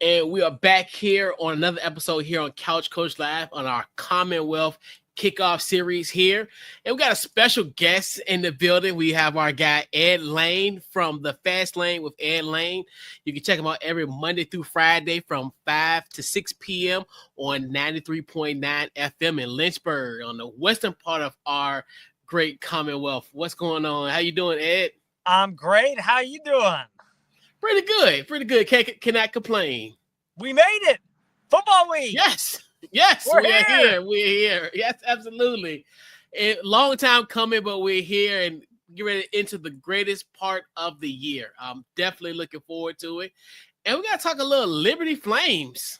And we are back here on another episode here on Couch Coach Live on our Commonwealth Kickoff series here. And we got a special guest in the building. We have our guy Ed Lane from the Fast Lane with Ed Lane. You can check him out every Monday through Friday from 5 to 6 p.m. on 93.9 FM in Lynchburg on the western part of our great Commonwealth. What's going on? How you doing, Ed? I'm great. How you doing? Pretty good. Cannot complain. We made it. Football week. Yes, We're here. We're here. Yes, absolutely. A long time coming, but we're here and get ready into the greatest part of the year. I'm definitely looking forward to it. And we got to talk a little Liberty Flames.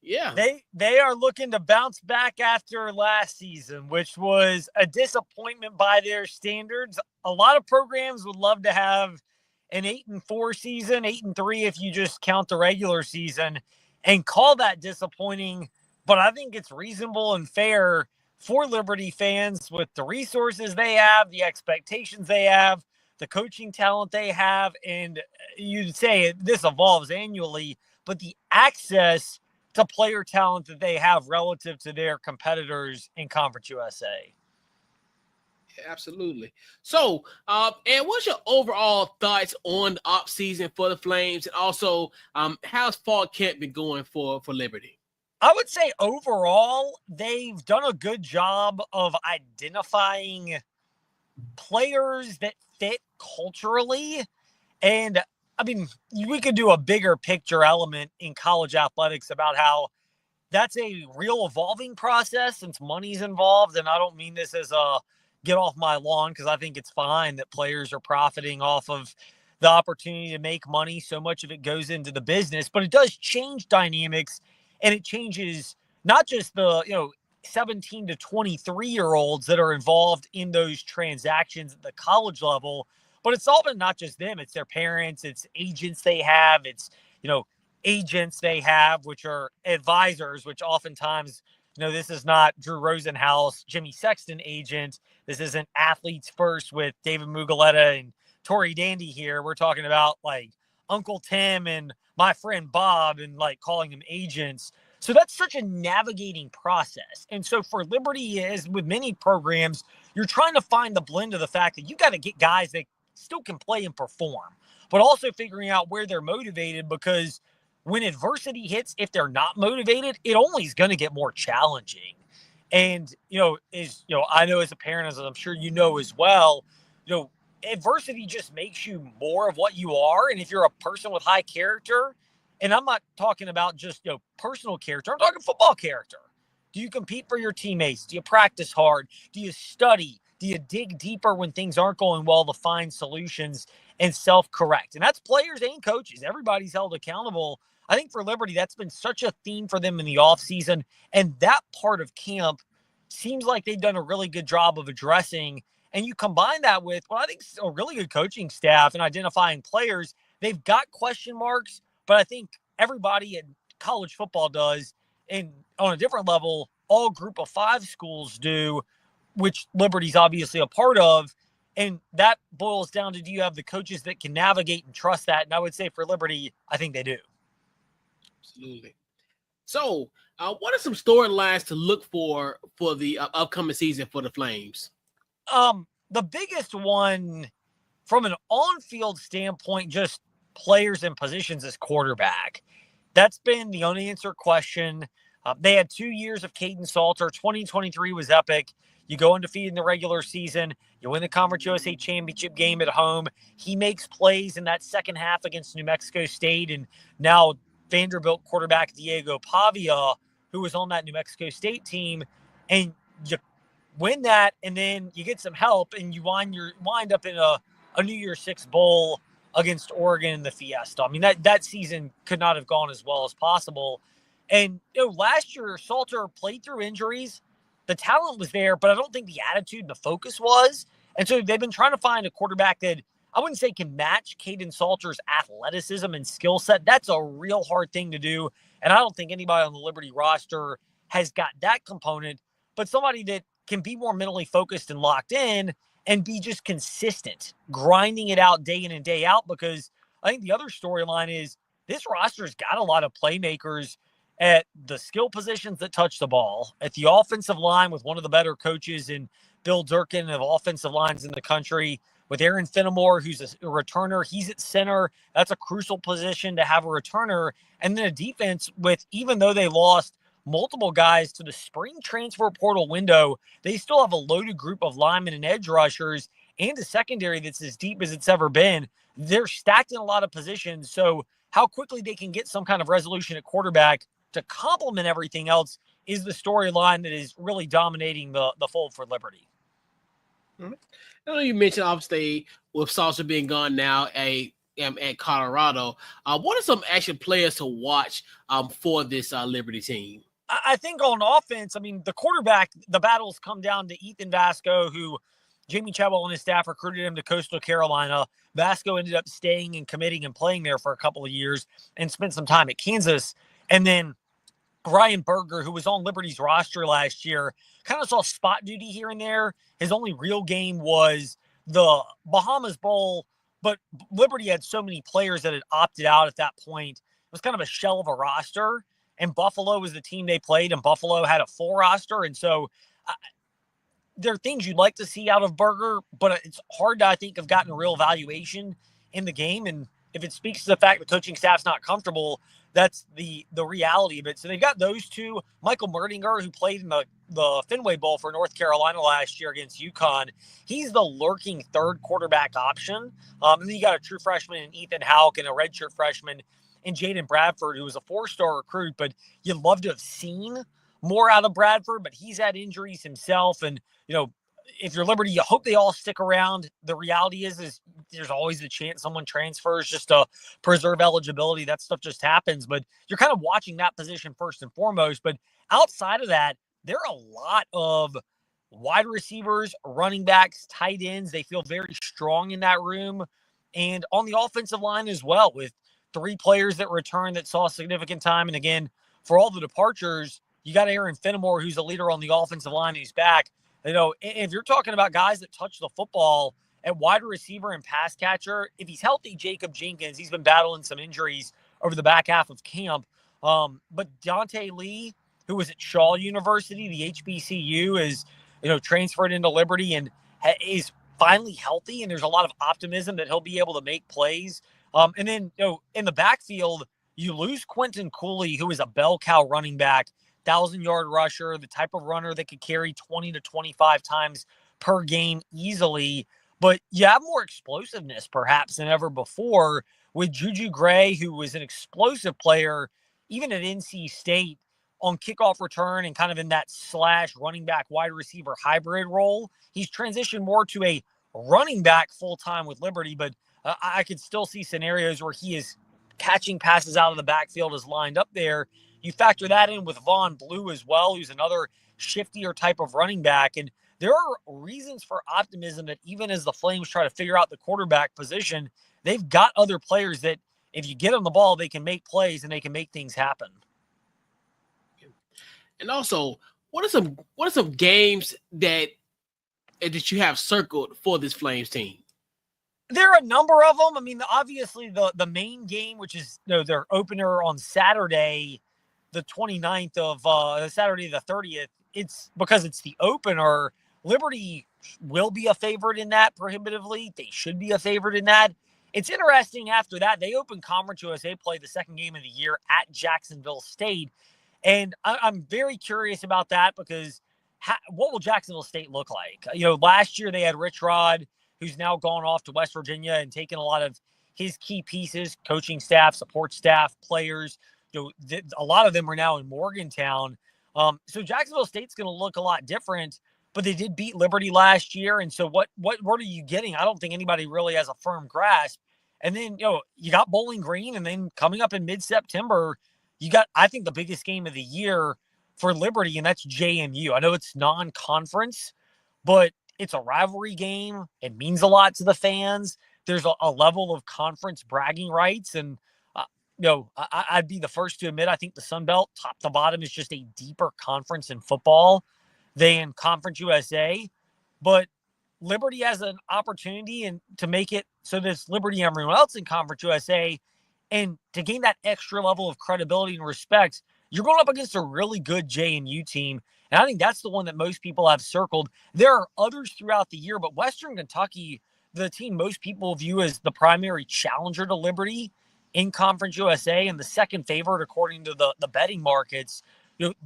Yeah. They are looking to bounce back after last season, which was a disappointment by their standards. A lot of programs would love to have an 8-4 season, 8-3 if you just count the regular season, and call that disappointing. But I think it's reasonable and fair for Liberty fans with the resources they have, the expectations they have, the coaching talent they have, and you'd say this evolves annually, but the access to player talent that they have relative to their competitors in Conference USA. Absolutely. So, and what's your overall thoughts on the off season for the Flames, and also how's fall camp been going for Liberty? I would say overall, they've done a good job of identifying players that fit culturally. And I mean, we could do a bigger picture element in college athletics about how that's a real evolving process since money's involved. And I don't mean this as a get off my lawn, because I think it's fine that players are profiting off of the opportunity to make money. So much of it goes into the business, but it does change dynamics, and it changes not just the 17 to 23-year-olds that are involved in those transactions at the college level, but it's all been not just them. It's their parents, it's agents they have, it's agents they have, which are advisors, which oftentimes, this is not Drew Rosenhaus, Jimmy Sexton agent. This isn't Athletes First with David Mugoletta and Tori Dandy here. We're talking about like Uncle Tim and my friend Bob and like calling them agents. So that's such a navigating process. And so for Liberty, as with many programs, you're trying to find the blend of the fact that you got to get guys that still can play and perform, but also figuring out where they're motivated, because when adversity hits, if they're not motivated, it only is going to get more challenging. And, I know as a parent, as I'm sure you know as well, adversity just makes you more of what you are. And if you're a person with high character, and I'm not talking about just, personal character, I'm talking football character. Do you compete for your teammates? Do you practice hard? Do you study? Do you dig deeper when things aren't going well to find solutions and self-correct? And that's players and coaches. Everybody's held accountable. I think for Liberty, that's been such a theme for them in the offseason. And that part of camp seems like they've done a really good job of addressing. And you combine that with what I think is a really good coaching staff and identifying players. They've got question marks, but I think everybody in college football does. And on a different level, all Group of 5 schools do, which Liberty's obviously a part of. And that boils down to, do you have the coaches that can navigate and trust that? And I would say for Liberty, I think they do. Absolutely. So, what are some storylines to look for the upcoming season for the Flames? The biggest one from an on-field standpoint, just players and positions, is quarterback. That's been the unanswered question. They had 2 years of Caden Salter. 2023 was epic. You go undefeated in the regular season. You win the Conference USA championship game at home. He makes plays in that second half against New Mexico State. And now Vanderbilt quarterback Diego Pavia, who was on that New Mexico State team, and you win that, and then you get some help, and you wind up in a New Year's Six bowl against Oregon in the Fiesta. I mean, that season could not have gone as well as possible. And last year, Salter played through injuries. The talent was there, but I don't think the attitude and the focus was. And so they've been trying to find a quarterback that I wouldn't say can match Caden Salter's athleticism and skill set. That's a real hard thing to do. And I don't think anybody on the Liberty roster has got that component, but somebody that can be more mentally focused and locked in and be just consistent, grinding it out day in and day out. Because I think the other storyline is this roster's got a lot of playmakers at the skill positions that touch the ball, at the offensive line with one of the better coaches in Bill Durkin of offensive lines in the country, with Aaron Fenimore, who's a returner. He's at center. That's a crucial position to have a returner. And then a defense with, even though they lost multiple guys to the spring transfer portal window, they still have a loaded group of linemen and edge rushers and a secondary that's as deep as it's ever been. They're stacked in a lot of positions. So how quickly they can get some kind of resolution at quarterback to complement everything else is the storyline that is really dominating the fold for Liberty. Mm-hmm. I know you mentioned, obviously, with Saucer being gone now at Colorado, what are some actual players to watch for this Liberty team? I think on offense, I mean, the quarterback, the battles come down to Ethan Vasco, who Jamie Chadwell and his staff recruited him to Coastal Carolina. Vasco ended up staying and committing and playing there for a couple of years and spent some time at Kansas. And then Ryan Berger, who was on Liberty's roster last year, kind of saw spot duty here and there. His only real game was the Bahamas Bowl, but Liberty had so many players that had opted out at that point. It was kind of a shell of a roster, and Buffalo was the team they played, and Buffalo had a full roster. And so there are things you'd like to see out of Berger, but it's hard to, I think, have gotten a real valuation in the game. And if it speaks to the fact the coaching staff's not comfortable, that's the reality of it. So they've got those two. Michael Merdinger, who played in the Fenway Bowl for North Carolina last year against UConn. He's the lurking third quarterback option. And then you got a true freshman in Ethan Houck and a redshirt freshman in Jaden Bradford, who was a 4-star recruit, but you'd love to have seen more out of Bradford, but he's had injuries himself. And, if you're Liberty, you hope they all stick around. The reality is there's always a chance someone transfers just to preserve eligibility. That stuff just happens, but you're kind of watching that position first and foremost. But outside of that, there are a lot of wide receivers, running backs, tight ends. They feel very strong in that room. And on the offensive line as well, with 3 players that return that saw significant time. And again, for all the departures, you got Aaron Fenimore, who's a leader on the offensive line, who's back. If you're talking about guys that touch the football at wide receiver and pass catcher, if he's healthy, Jacob Jenkins, he's been battling some injuries over the back half of camp. But Dante Lee, who was at Shaw University, the HBCU, is, transferred into Liberty and is finally healthy. And there's a lot of optimism that he'll be able to make plays. And then, in the backfield, you lose Quentin Cooley, who is a bell cow running back, 1,000-yard rusher, the type of runner that could carry 20 to 25 times per game easily. But you have more explosiveness perhaps than ever before with Juju Gray, who was an explosive player, even at NC State on kickoff return and kind of in that slash running back wide receiver hybrid role. He's transitioned more to a running back full-time with Liberty, but I could still see scenarios where he is catching passes out of the backfield is lined up there. You factor that in with Vaughn Blue as well, who's another shiftier type of running back. And there are reasons for optimism that even as the Flames try to figure out the quarterback position, they've got other players that if you get them the ball, they can make plays and they can make things happen. And also, what are some games that you have circled for this Flames team? There are a number of them. I mean, obviously the main game, which is their opener on Saturday, the 29th of Saturday the 30th, it's because it's the opener. Liberty will be a favorite in that prohibitively. They should be a favorite in that. It's interesting after that, they open Conference USA play the second game of the year at Jacksonville State. And I'm very curious about that because what will Jacksonville State look like? Last year they had Rich Rod, who's now gone off to West Virginia and taken a lot of his key pieces, coaching staff, support staff, players. A lot of them are now in Morgantown. So Jacksonville State's going to look a lot different, but they did beat Liberty last year. And so what are you getting? I don't think anybody really has a firm grasp. And then, you got Bowling Green, and then coming up in mid-September, you got, I think, the biggest game of the year for Liberty, and that's JMU. I know it's non-conference, but it's a rivalry game. It means a lot to the fans. There's a level of conference bragging rights, and I'd be the first to admit I think the Sun Belt, top to bottom, is just a deeper conference in football than Conference USA. But Liberty has an opportunity and to make it so that it's Liberty and everyone else in Conference USA. And to gain that extra level of credibility and respect, you're going up against a really good JMU team. And I think that's the one that most people have circled. There are others throughout the year, but Western Kentucky, the team most people view as the primary challenger to Liberty in Conference USA and the second favorite according to the betting markets.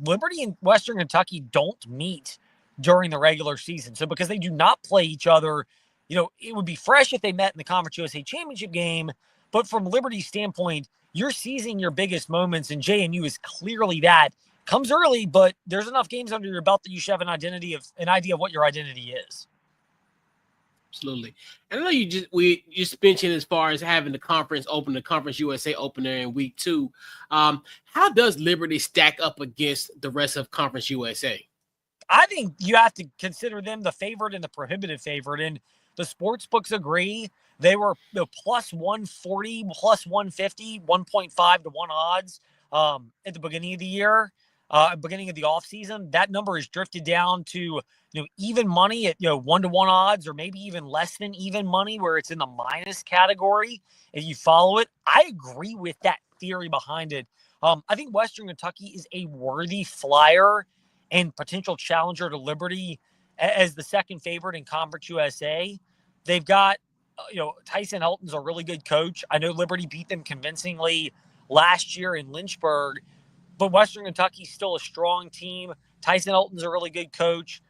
Liberty and Western Kentucky don't meet during the regular season. So because they do not play each other, it would be fresh if they met in the Conference USA championship game. But from Liberty's standpoint, you're seizing your biggest moments, and JMU is clearly that. Comes early, but there's enough games under your belt that you should have an idea of what your identity is. Absolutely. And I know we just mentioned as far as having the Conference USA opener in week 2. How does Liberty stack up against the rest of Conference USA? I think you have to consider them the favorite and the prohibitive favorite, and the sports books agree. They were plus 140, plus 150, 1.5 to 1 odds at the beginning of the year, beginning of the offseason. That number has drifted down to even money at 1 to 1 odds, or maybe even less than even money, where it's in the minus category if you follow it. I agree with that theory behind it. I think Western Kentucky is a worthy flyer and potential challenger to Liberty as the second favorite in Conference USA. They've got Tyson Helton's a really good coach. I know Liberty beat them convincingly last year in Lynchburg, but Western Kentucky's still a strong team. Tyson Helton's a really good coach.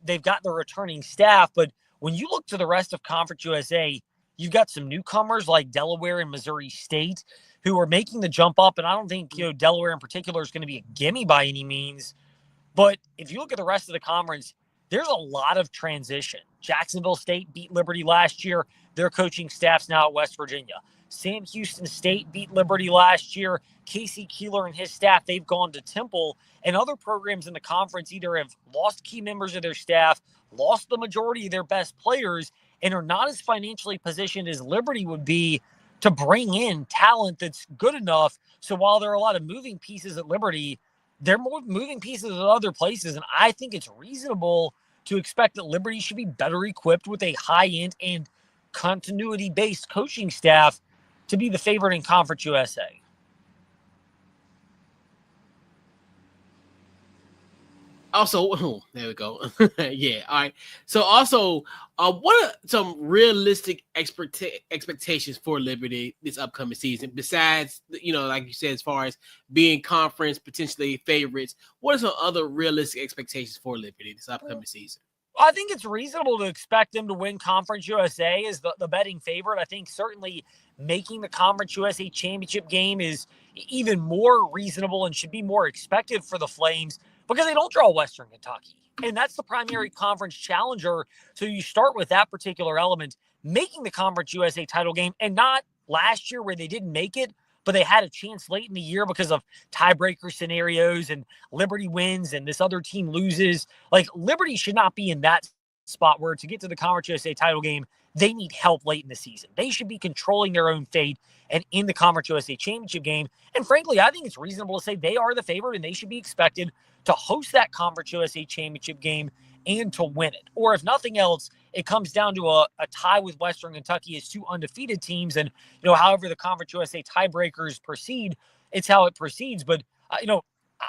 They've got the returning staff, but when you look to the rest of Conference USA, you've got some newcomers like Delaware and Missouri State who are making the jump up, and I don't think Delaware in particular is going to be a gimme by any means. But if you look at the rest of the conference, there's a lot of transition. Jacksonville State beat Liberty last year. Their coaching staff's now at West Virginia. Sam Houston State beat Liberty last year. Casey Keeler and his staff, they've gone to Temple. And other programs in the conference either have lost key members of their staff, lost the majority of their best players, and are not as financially positioned as Liberty would be to bring in talent that's good enough. So while there are a lot of moving pieces at Liberty, they're more moving pieces at other places. And I think it's reasonable to expect that Liberty should be better equipped with a high-end and continuity-based coaching staff to be the favorite in Conference USA. Also, there we go. Yeah, all right. So also, what are some realistic expectations for Liberty this upcoming season? Besides, like you said, as far as being conference, potentially favorites, what are some other realistic expectations for Liberty this upcoming season? I think it's reasonable to expect them to win Conference USA as the betting favorite. I think certainly making the Conference USA championship game is even more reasonable and should be more expected for the Flames because they don't draw Western Kentucky. And that's the primary conference challenger. So you start with that particular element, making the Conference USA title game, and not last year where they didn't make it, but they had a chance late in the year because of tiebreaker scenarios and Liberty wins and this other team loses. Like, Liberty should not be in that spot where to get to the Conference USA title game, they need help late in the season. They should be controlling their own fate and in the Conference USA championship game. And frankly, I think it's reasonable to say they are the favorite and they should be expected to host that Conference USA championship game and to win it. Or if nothing else, it comes down to a tie with Western Kentucky as two undefeated teams. And, however the Conference USA tiebreakers proceed, it's how it proceeds. But,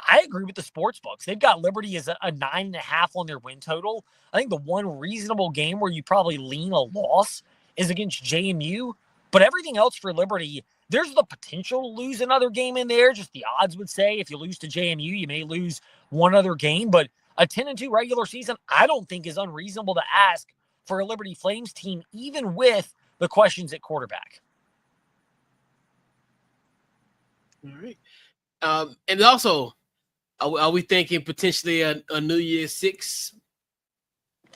I agree with the sports books. They've got Liberty as a 9.5 on their win total. I think the one reasonable game where you probably lean a loss is against JMU. But everything else for Liberty, there's the potential to lose another game in there. Just the odds would say if you lose to JMU, you may lose one other game. But a 10-2 regular season, I don't think is unreasonable to ask for a Liberty Flames team, even with the questions at quarterback. All right. And also, are we thinking potentially a New Year's 6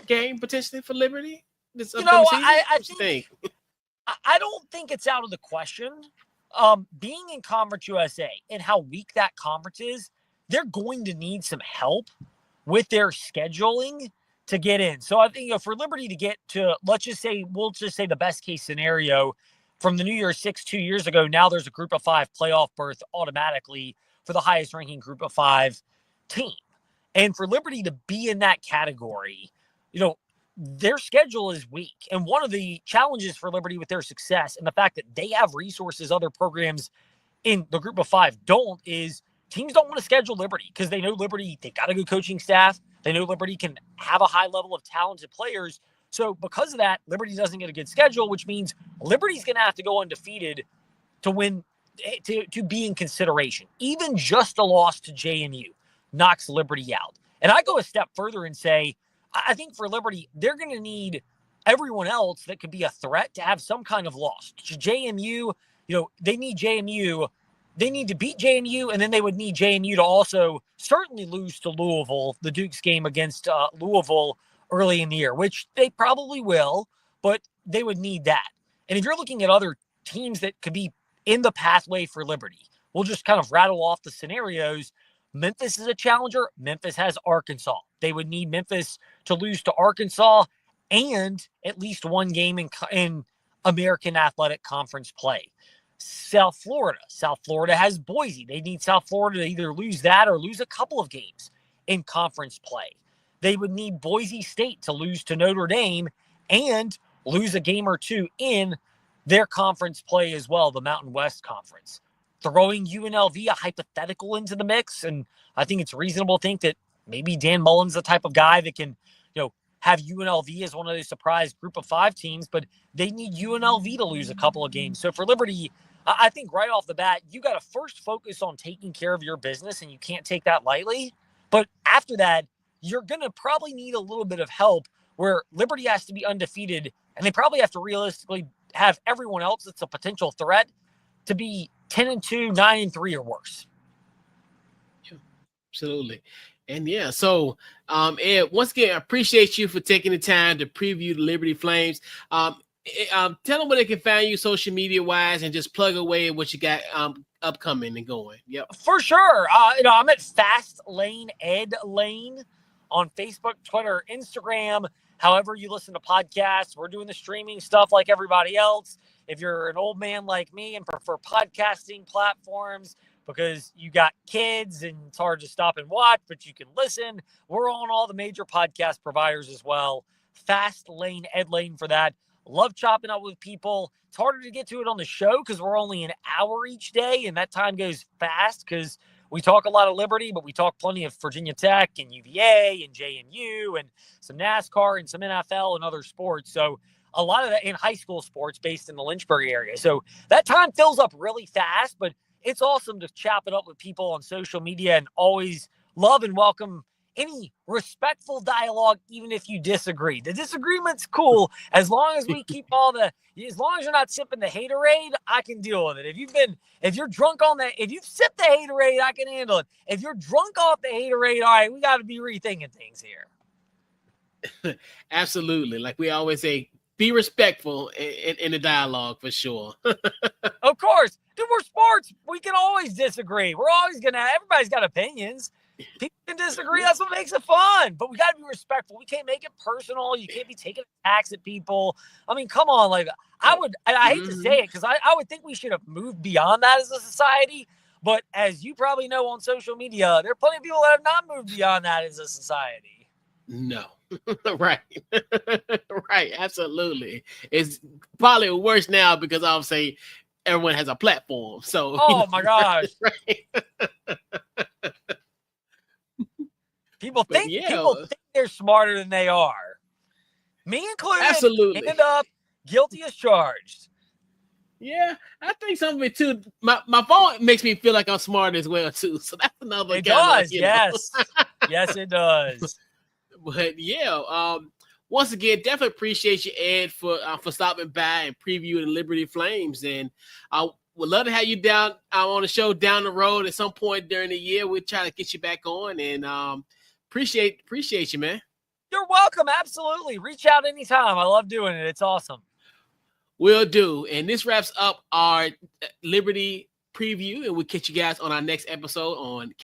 game potentially for Liberty this upcoming season? I don't think it's out of the question. Being in Conference USA and how weak that conference is, they're going to need some help with their scheduling to get in. So I think for Liberty to get to, we'll just say the best case scenario from the New Year's 6 2 years ago, now there's a group of 5 playoff berth automatically for the highest ranking group of 5 team. And for Liberty to be in that category, their schedule is weak. And one of the challenges for Liberty with their success and the fact that they have resources other programs in the group of five don't is teams don't want to schedule Liberty because they know Liberty, they've got a good coaching staff. They know Liberty can have a high level of talented players. So because of that, Liberty doesn't get a good schedule, which means Liberty's going to have to go undefeated to win, to be in consideration. Even just a loss to JMU knocks Liberty out. And I go a step further and say, I think for Liberty, they're going to need everyone else that could be a threat to have some kind of loss. JMU, they need JMU. They need to beat JMU, and then they would need JMU to also certainly lose to Louisville, the Duke's game against Louisville early in the year, which they probably will, but they would need that. And if you're looking at other teams that could be in the pathway for Liberty, we'll just kind of rattle off the scenarios. Memphis is a challenger. Memphis has Arkansas. They would need Memphis to lose to Arkansas and at least one game in American Athletic Conference play. South Florida has Boise. They need South Florida to either lose that or lose a couple of games in conference play. They would need Boise State to lose to Notre Dame and lose a game or two in their conference play as well, the Mountain West Conference. Throwing UNLV a hypothetical into the mix, and I think it's reasonable to think that maybe Dan Mullen's the type of guy that can, have UNLV as one of those surprise group of five teams, but they need UNLV to lose a couple of games. So for Liberty, I think right off the bat, you got to first focus on taking care of your business, and you can't take that lightly. But after that, you're going to probably need a little bit of help where Liberty has to be undefeated, and they probably have to realistically have everyone else that's a potential threat to be 10-2, 9-3 or worse. Yeah, absolutely. And so Ed, once again, I appreciate you for taking the time to preview the Liberty Flames. Tell them where they can find you social media wise and just plug away what you got upcoming and going. Yep. For sure. I'm at Fast Lane Ed Lane on Facebook, Twitter, Instagram. However you listen to podcasts, we're doing the streaming stuff like everybody else. If you're an old man like me and prefer podcasting platforms because you got kids and it's hard to stop and watch, but you can listen, we're on all the major podcast providers as well. Fast Lane Ed Lane for that. Love chopping up with people. It's harder to get to it on the show because we're only an hour each day, and that time goes fast because we talk a lot of Liberty, but we talk plenty of Virginia Tech and UVA and JMU and some NASCAR and some NFL and other sports. So a lot of that in high school sports based in the Lynchburg area. So that time fills up really fast, but it's awesome to chop it up with people on social media and always love and welcome any respectful dialogue, even if you disagree. The disagreement's cool as long as we keep as long as you're not sipping the haterade, I can deal with it. If you're drunk on that, if you've sipped the haterade, I can handle it. If you're drunk off the haterade, all right, we got to be rethinking things here. Absolutely. Like we always say, be respectful in the dialogue for sure. Of course. Dude, we're sports. We can always disagree. Everybody's got opinions. People can disagree. That's what makes it fun. But we got to be respectful. We can't make it personal. You can't be taking attacks at people. I mean, come on. Like, I hate to say it because I would think we should have moved beyond that as a society. But as you probably know on social media, there are plenty of people that have not moved beyond that as a society. No. Right. Right. Absolutely. It's probably worse now because I'll say everyone has a platform. So, my gosh. Right. People think they're smarter than they are. Me included. Absolutely. End up guilty as charged. Yeah, I think some of it too. My phone makes me feel like I'm smart as well too. So that's another. It does. Yes. Yes, it does. But once again, definitely appreciate you, Ed, for stopping by and previewing the Liberty Flames. And I would love to have you down on the show down the road at some point during the year. We'll try to get you back on. And appreciate you, man. You're welcome. Absolutely. Reach out anytime. I love doing it. It's awesome. Will do. And this wraps up our Liberty preview. And we'll catch you guys on our next episode on